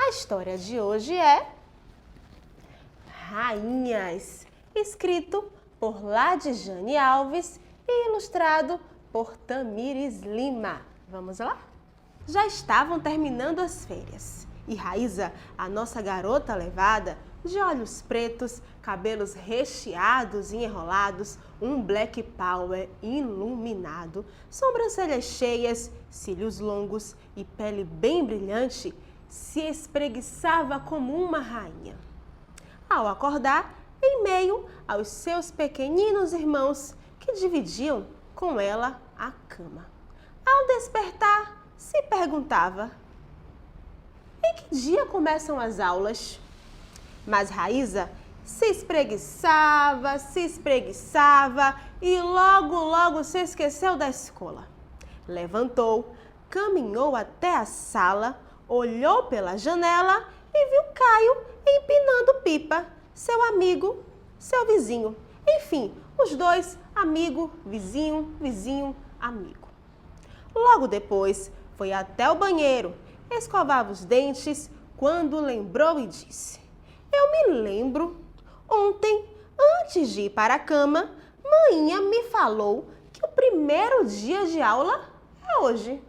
A história de hoje é Rainhas, escrito por Ladijane Alves e ilustrado por Tamires Lima. Vamos lá? Já estavam terminando as férias e Raíza, a nossa garota levada, de olhos pretos, cabelos recheados e enrolados, um black power iluminado, sobrancelhas cheias, cílios longos e pele bem brilhante, se espreguiçava como uma rainha. Ao acordar, em meio aos seus pequeninos irmãos que dividiam com ela a cama. Ao despertar, se perguntava: em que dia começam as aulas? Mas Raíza se espreguiçava e logo se esqueceu da escola. Levantou, caminhou até a sala, olhou pela janela e viu Caio empinando pipa, seu amigo, seu vizinho. Enfim, os dois, amigo, vizinho, amigo. Logo depois, foi até o banheiro, escovava os dentes, quando lembrou e disse: eu me lembro, ontem, antes de ir para a cama, Mainha me falou que o primeiro dia de aula é hoje.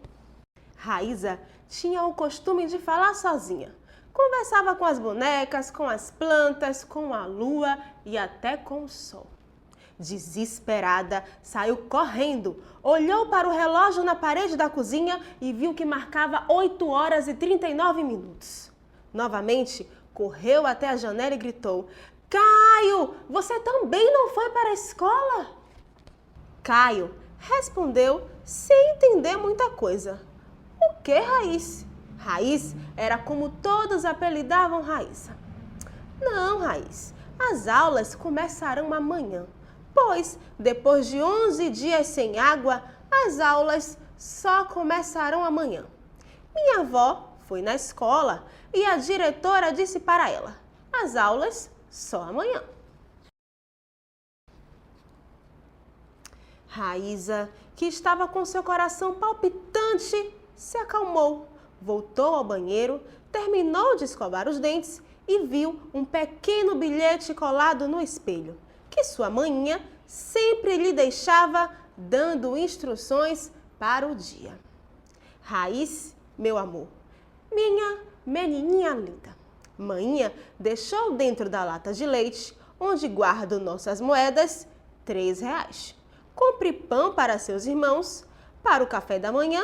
Raíza tinha o costume de falar sozinha. Conversava com as bonecas, com as plantas, com a lua e até com o sol. Desesperada, saiu correndo, olhou para o relógio na parede da cozinha e viu que marcava 8h39. Novamente, correu até a janela e gritou: Caio, você também não foi para a escola? Caio respondeu sem entender muita coisa. O que, Raiz? Raiz era como todos apelidavam Raíza. Não, Raiz, as aulas começarão amanhã, pois depois de 11 dias sem água, as aulas só começarão amanhã. Minha avó foi na escola e a diretora disse para ela: as aulas só amanhã. Raíza, que estava com seu coração palpitante, se acalmou, voltou ao banheiro, terminou de escovar os dentes e viu um pequeno bilhete colado no espelho, que sua maninha sempre lhe deixava, dando instruções para o dia. Raiz, meu amor, minha menininha linda, Mainha deixou dentro da lata de leite, onde guardo nossas moedas, R$3. Compre pão para seus irmãos, para o café da manhã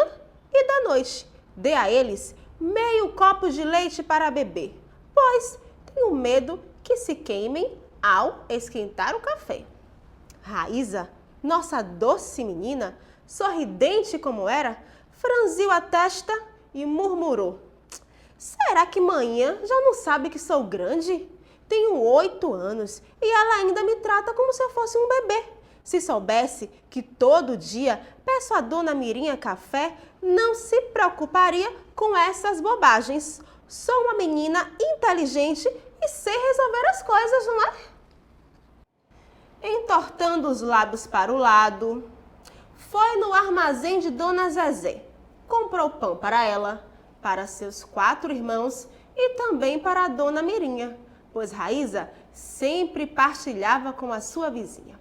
e da noite. Dê a eles meio copo de leite para beber, pois tenho medo que se queimem ao esquentar o café. Raíza, nossa doce menina, sorridente como era, franziu a testa e murmurou: será que Mainha já não sabe que sou grande? Tenho 8 anos e ela ainda me trata como se eu fosse um bebê. Se soubesse que todo dia peço a dona Mirinha café, não se preocuparia com essas bobagens. Sou uma menina inteligente e sei resolver as coisas, não é? Entortando os lábios para o lado, foi no armazém de Dona Zezé. Comprou pão para ela, para seus 4 irmãos e também para a Dona Mirinha, pois Raíza sempre partilhava com a sua vizinha.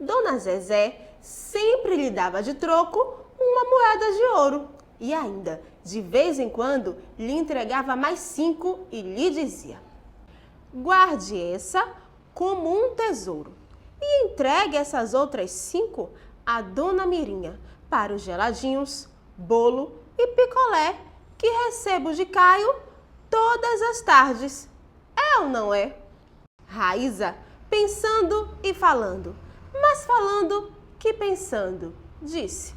Dona Zezé sempre lhe dava de troco uma moeda de ouro e ainda, de vez em quando, lhe entregava mais 5 e lhe dizia: guarde essa como um tesouro e entregue essas outras 5 à Dona Mirinha para os geladinhos, bolo e picolé que recebo de Caio todas as tardes. É ou não é? Raíza, pensando e falando, mas falando que pensando, disse: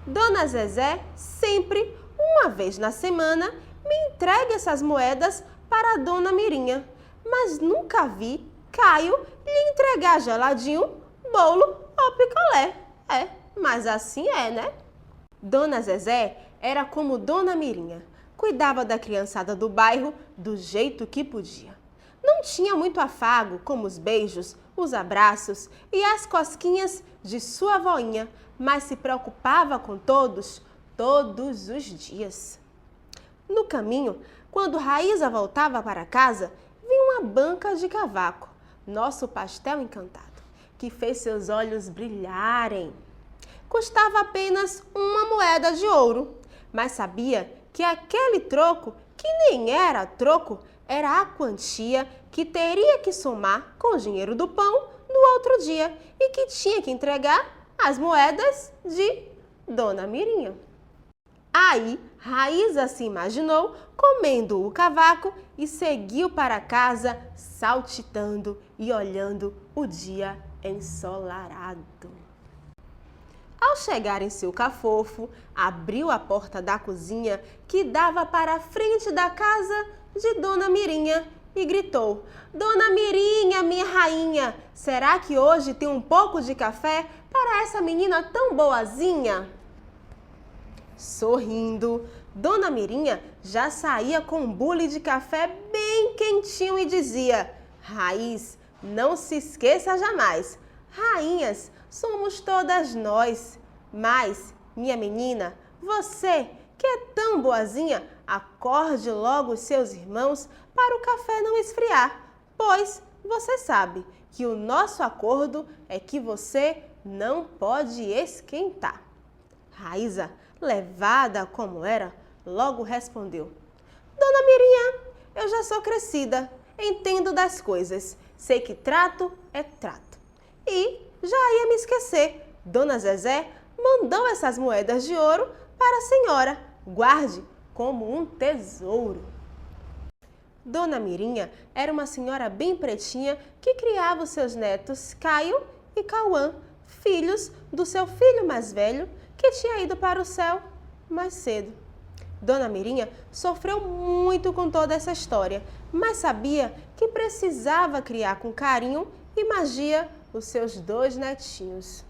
Dona Zezé sempre, uma vez na semana, me entrega essas moedas para a Dona Mirinha, mas nunca vi Caio lhe entregar geladinho, bolo ou picolé. É, mas assim é, né? Dona Zezé era como Dona Mirinha, cuidava da criançada do bairro do jeito que podia. Não tinha muito afago, como os beijos, os abraços e as cosquinhas de sua voinha, mas se preocupava com todos, todos os dias. No caminho, Quando Raíza voltava para casa, viu uma banca de cavaco, nosso pastel encantado, que fez seus olhos brilharem. Custava apenas uma moeda de ouro, mas sabia que aquele troco, que nem era troco, era a quantia que teria que somar com o dinheiro do pão no outro dia e que tinha que entregar as moedas de Dona Mirinha. Aí, Raíza se imaginou comendo o cavaco e seguiu para casa saltitando e olhando o dia ensolarado. Ao chegar em seu cafofo, abriu a porta da cozinha que dava para a frente da casa de Dona Mirinha e gritou: Dona Mirinha, minha rainha, será que hoje tem um pouco de café para essa menina tão boazinha? Sorrindo, Dona Mirinha já saía com um bule de café bem quentinho e dizia: Raiz, não se esqueça jamais, rainhas somos todas nós. Mas, minha menina, você que é tão boazinha, acorde logo os seus irmãos para o café não esfriar, pois você sabe que o nosso acordo é que você não pode esquentar. Raíza, levada como era, logo respondeu: Dona Mirinha, eu já sou crescida, entendo das coisas, sei que trato é trato. E já ia me esquecer, Dona Zezé mandou essas moedas de ouro para a senhora, guarde como um tesouro. Dona Mirinha era uma senhora bem pretinha que criava os seus netos Caio e Cauã, filhos do seu filho mais velho, que tinha ido para o céu mais cedo. Dona Mirinha sofreu muito com toda essa história, mas sabia que precisava criar com carinho e magia os seus 2 netinhos.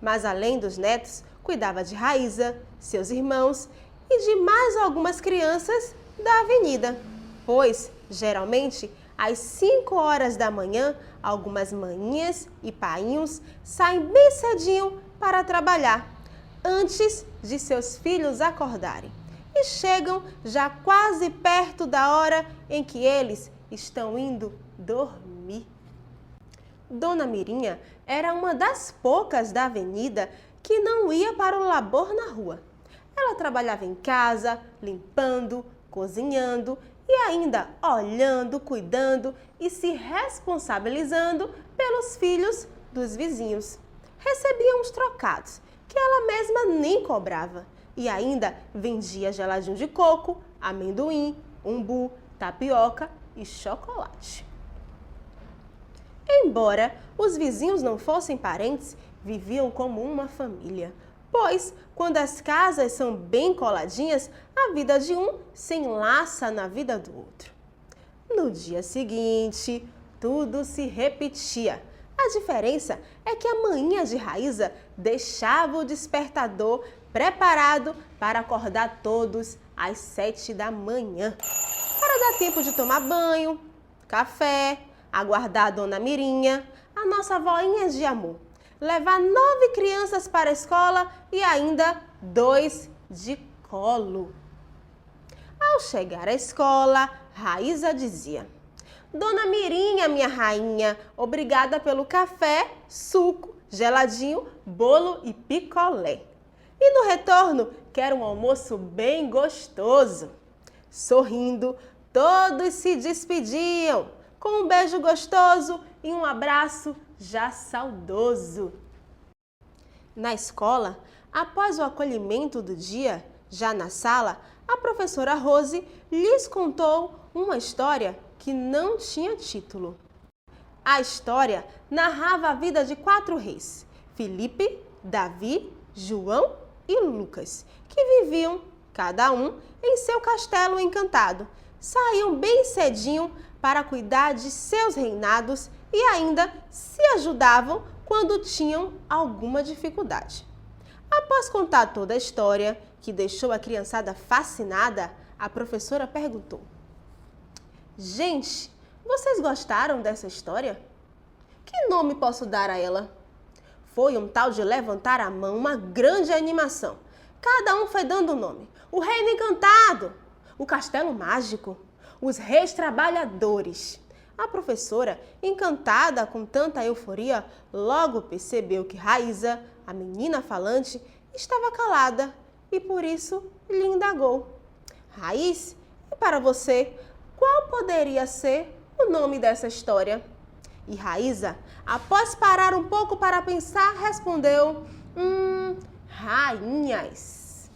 Mas além dos netos, cuidava de Raíza, seus irmãos e de mais algumas crianças da avenida, pois, geralmente, às 5 horas da manhã, algumas maninhas e painhos saem bem cedinho para trabalhar, antes de seus filhos acordarem, e chegam já quase perto da hora em que eles estão indo dormir. Dona Mirinha era uma das poucas da avenida que não ia para o labor na rua. Ela trabalhava em casa, limpando, cozinhando e ainda olhando, cuidando e se responsabilizando pelos filhos dos vizinhos. Recebia uns trocados que ela mesma nem cobrava e ainda vendia geladinho de coco, amendoim, umbu, tapioca e chocolate. Embora os vizinhos não fossem parentes, viviam como uma família, pois quando as casas são bem coladinhas, a vida de um se enlaça na vida do outro. No dia seguinte, tudo se repetia. A diferença é que a manhinha de Raíza deixava o despertador preparado para acordar todos às 7 da manhã, para dar tempo de tomar banho, café, aguardar a Dona Mirinha, a nossa voinha de amor, levar 9 crianças para a escola e ainda 2 de colo. Ao chegar à escola, Raíza dizia: Dona Mirinha, minha rainha, obrigada pelo café, suco, geladinho, bolo e picolé. E no retorno, quero um almoço bem gostoso. Sorrindo, todos se despediam, com um beijo gostoso e um abraço já saudoso. Na escola, após o acolhimento do dia, já na sala, a professora Rose lhes contou uma história que não tinha título. A história narrava a vida de 4 reis, Felipe, Davi, João e Lucas, que viviam, cada um, em seu castelo encantado. Saíam bem cedinho para cuidar de seus reinados e ainda se ajudavam quando tinham alguma dificuldade. Após contar toda a história, que deixou a criançada fascinada, a professora perguntou: Gente, vocês gostaram dessa história? Que nome posso dar a ela? Foi um tal de levantar a mão, uma grande animação. Cada um foi dando nome. O Reino Encantado, O castelo mágico? Os reis trabalhadores? A professora, encantada com tanta euforia, logo percebeu que Raíza, a menina falante, estava calada e por isso lhe indagou. Raiz, e para você, qual poderia ser o nome dessa história? E Raíza, após parar um pouco para pensar, respondeu: Rainhas.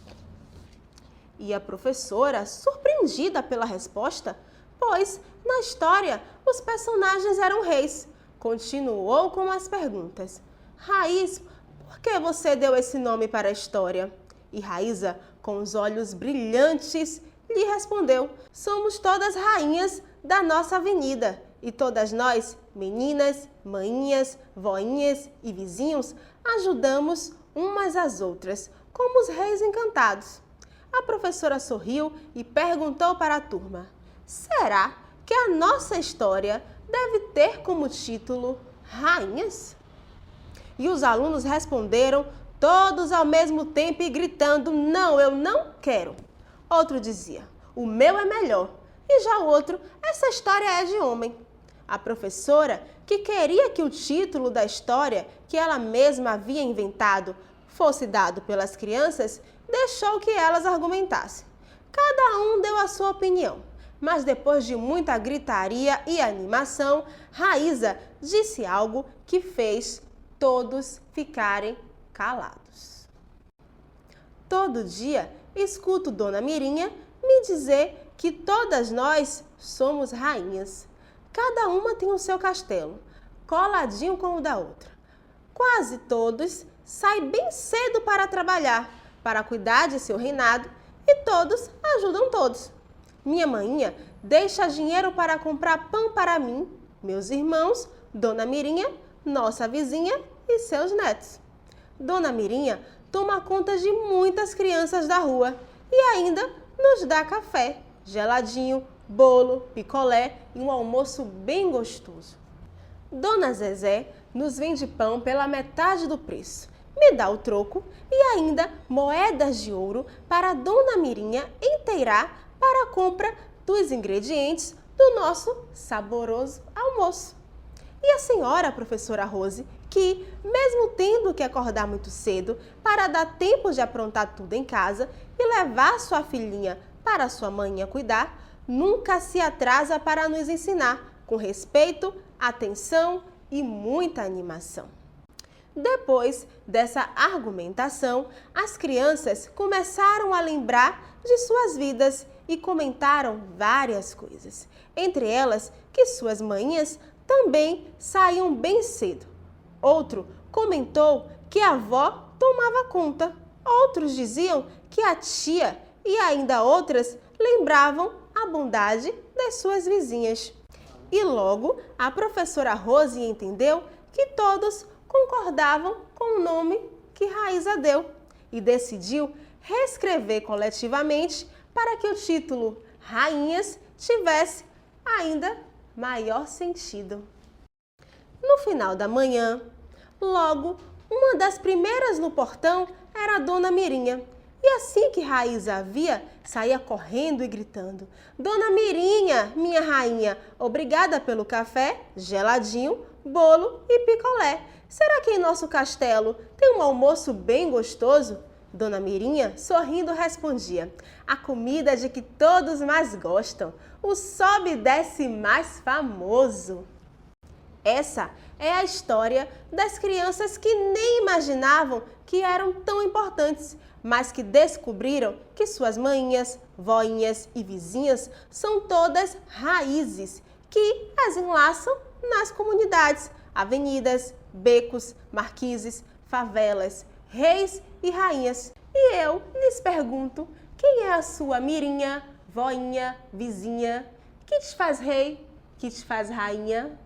E a professora, surpreendida pela resposta, pois na história os personagens eram reis, continuou com as perguntas. Raiz, por que você deu esse nome para a história? E Raíza, com os olhos brilhantes, lhe respondeu: somos todas rainhas da nossa avenida e todas nós, meninas, mainhas, voinhas e vizinhos, ajudamos umas às outras, como os reis encantados. A professora sorriu e perguntou para a turma: será que a nossa história deve ter como título Rainhas? E os alunos responderam todos ao mesmo tempo e gritando: não, eu não quero. Outro dizia: o meu é melhor. E já o outro: essa história é de homem. A professora, que queria que o título da história que ela mesma havia inventado fosse dado pelas crianças, deixou que elas argumentassem. Cada um deu a sua opinião, mas depois de muita gritaria e animação, Raíza disse algo que fez todos ficarem calados. Todo dia escuto Dona Mirinha me dizer que todas nós somos rainhas. Cada uma tem o seu castelo, coladinho com o da outra. Quase todos saem bem cedo para trabalhar, para cuidar de seu reinado, e todos ajudam todos. Minha maninha deixa dinheiro para comprar pão para mim, meus irmãos, Dona Mirinha, nossa vizinha e seus netos. Dona Mirinha toma conta de muitas crianças da rua e ainda nos dá café, geladinho, bolo, picolé e um almoço bem gostoso. Dona Zezé nos vende pão pela metade do preço, me dá o troco e ainda moedas de ouro para Dona Mirinha inteirar para a compra dos ingredientes do nosso saboroso almoço. E a senhora, professora Rose, que, mesmo tendo que acordar muito cedo para dar tempo de aprontar tudo em casa e levar sua filhinha para sua mãe cuidar, nunca se atrasa para nos ensinar, com respeito, atenção e muita animação. Depois dessa argumentação, as crianças começaram a lembrar de suas vidas e comentaram várias coisas, entre elas que suas manhinhas também saíam bem cedo. Outro comentou que a avó tomava conta, outros diziam que a tia e ainda outras lembravam a bondade das suas vizinhas. E logo a professora Rose entendeu que todos concordavam com o nome que Raíza deu e decidiu reescrever coletivamente para que o título Rainhas tivesse ainda maior sentido. No final da manhã, logo, uma das primeiras no portão era a Dona Mirinha. E assim que Raíza a via, saía correndo e gritando: Dona Mirinha, minha rainha, obrigada pelo café, geladinho, bolo e picolé. Será que em nosso castelo tem um almoço bem gostoso? Dona Mirinha, sorrindo, respondia: a comida de que todos mais gostam, o sobe e desce mais famoso. Essa é a história das crianças que nem imaginavam que eram tão importantes, mas que descobriram que suas mãinhas, voinhas e vizinhas são todas raízes que as enlaçam nas comunidades, avenidas, becos, marquises, favelas, reis e rainhas. E eu lhes pergunto: quem é a sua mirinha, voinha, vizinha? Que te faz rei? Que te faz rainha?